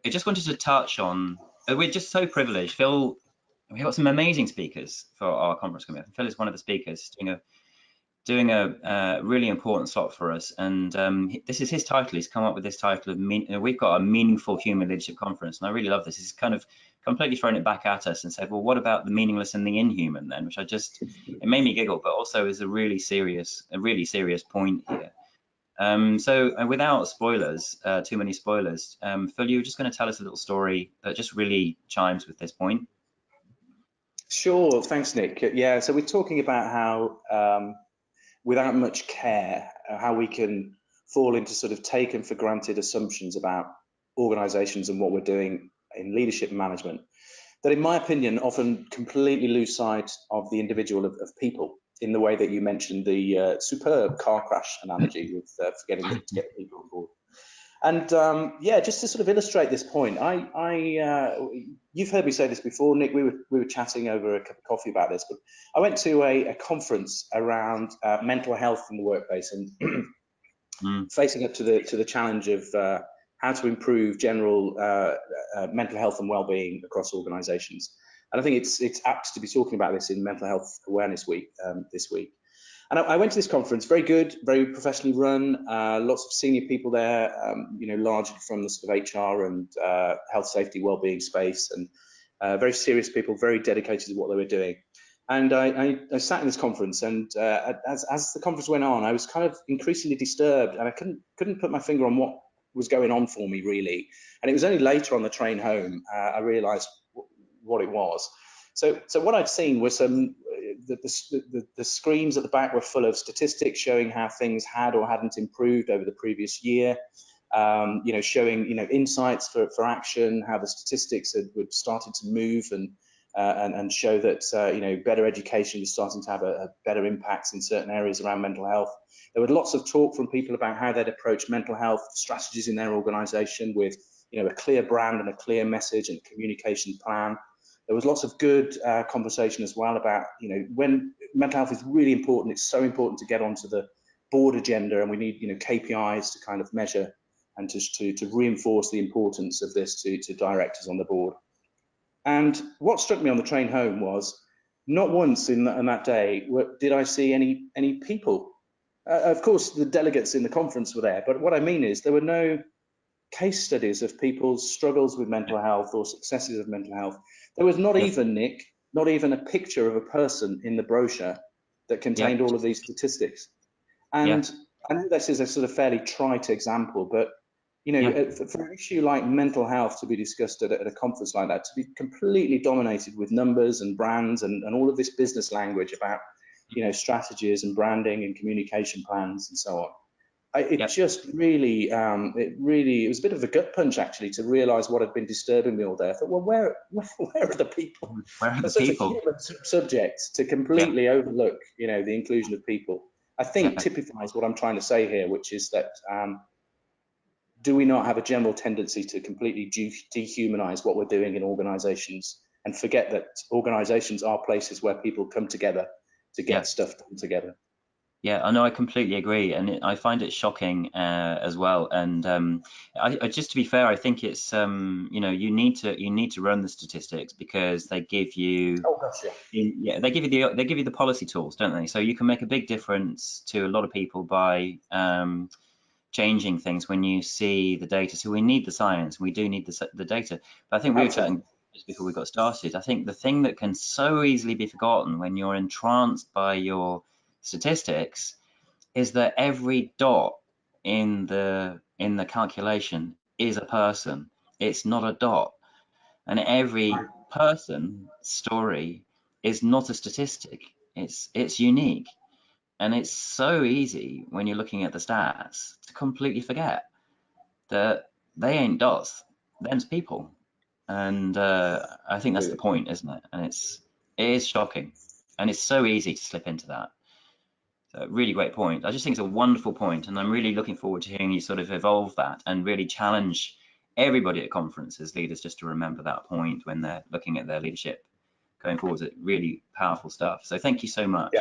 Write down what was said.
I just wanted to touch on, we're just so privileged. Phil, we've got some amazing speakers for our conference coming up. Phil is one of the speakers doing a really important slot for us, and this is his title. He's come up with this title of we've got a meaningful human leadership conference, and I really love this. He's kind of completely thrown it back at us and said, well, what about the meaningless and the inhuman then? Which it made me giggle, but also is a really serious point here. So without spoilers, too many spoilers, Phil, you were just going to tell us a little story that just really chimes with this point. Sure, thanks, Nick. Yeah, so we're talking about how without much care, how we can fall into sort of taken for granted assumptions about organizations and what we're doing in leadership and management, that in my opinion often completely lose sight of the individual of people, in the way that you mentioned the superb car crash analogy with forgetting to get people on board. And yeah, just to sort of illustrate this point, you've heard me say this before, Nick. We were chatting over a cup of coffee about this, but I went to a conference around mental health in the workplace and facing up to the challenge of how to improve general mental health and well-being across organisations. And I think it's apt to be talking about this in Mental Health Awareness Week this week. And I went to this conference, very good, very professionally run, lots of senior people there, you know, largely from the sort of HR and health, safety, well-being space, and very serious people, very dedicated to what they were doing. And I sat in this conference, and as the conference went on, I was kind of increasingly disturbed, and I couldn't put my finger on what was going on for me, really. And it was only later on the train home I realised what it was. So what I'd seen was the screens at the back were full of statistics showing how things had or hadn't improved over the previous year. You know, showing, you know, insights for action, how the statistics had started to move and show that you know, better education was starting to have a better impact in certain areas around mental health. There were lots of talk from people about how they'd approach mental health strategies in their organisation with, you know, a clear brand and a clear message and communication plan. There was lots of good conversation as well about, you know, when mental health is really important. It's so important to get onto the board agenda, and we need, you know, KPIs to kind of measure and to reinforce the importance of this to directors on the board. And what struck me on the train home was not once in that day did I see any people. Of course, the delegates in the conference were there, but what I mean is there were no case studies of people's struggles with mental health or successes of mental health. There was not even, Nick, not even a picture of a person in the brochure that contained all of these statistics. And I know this is a sort of fairly trite example, but, you know, for an issue like mental health to be discussed at a conference like that, to be completely dominated with numbers and brands and all of this business language about, you know, strategies and branding and communication plans and so on. It just really, it was a bit of a gut punch, actually, to realise what had been disturbing me all day. I thought, well, where are the people? Where are the such people? a human subject to completely overlook, you know, the inclusion of people. I think typifies what I'm trying to say here, which is that do we not have a general tendency to completely dehumanise what we're doing in organisations and forget that organisations are places where people come together to get stuff done together? Yeah, I know, I completely agree, and I find it shocking as well. And I just, to be fair, I think it's you know, you need to run the statistics because they give you they give you the policy tools, don't they? So you can make a big difference to a lot of people by changing things when you see the data. So we need the science, we do need the data. But I think we were chatting just before we got started. I think the thing that can so easily be forgotten when you're entranced by your statistics is that every dot in the calculation is a person. It's not a dot, and every person story is not a statistic. It's unique, and it's so easy when you're looking at the stats to completely forget that they ain't dots, them's people. And I think that's the point, isn't it? And it is shocking, and it's so easy to slip into that. So really great point. I just think it's a wonderful point, and I'm really looking forward to hearing you sort of evolve that and really challenge everybody at conferences, leaders, just to remember that point when they're looking at their leadership going forward. Really powerful stuff. So thank you so much.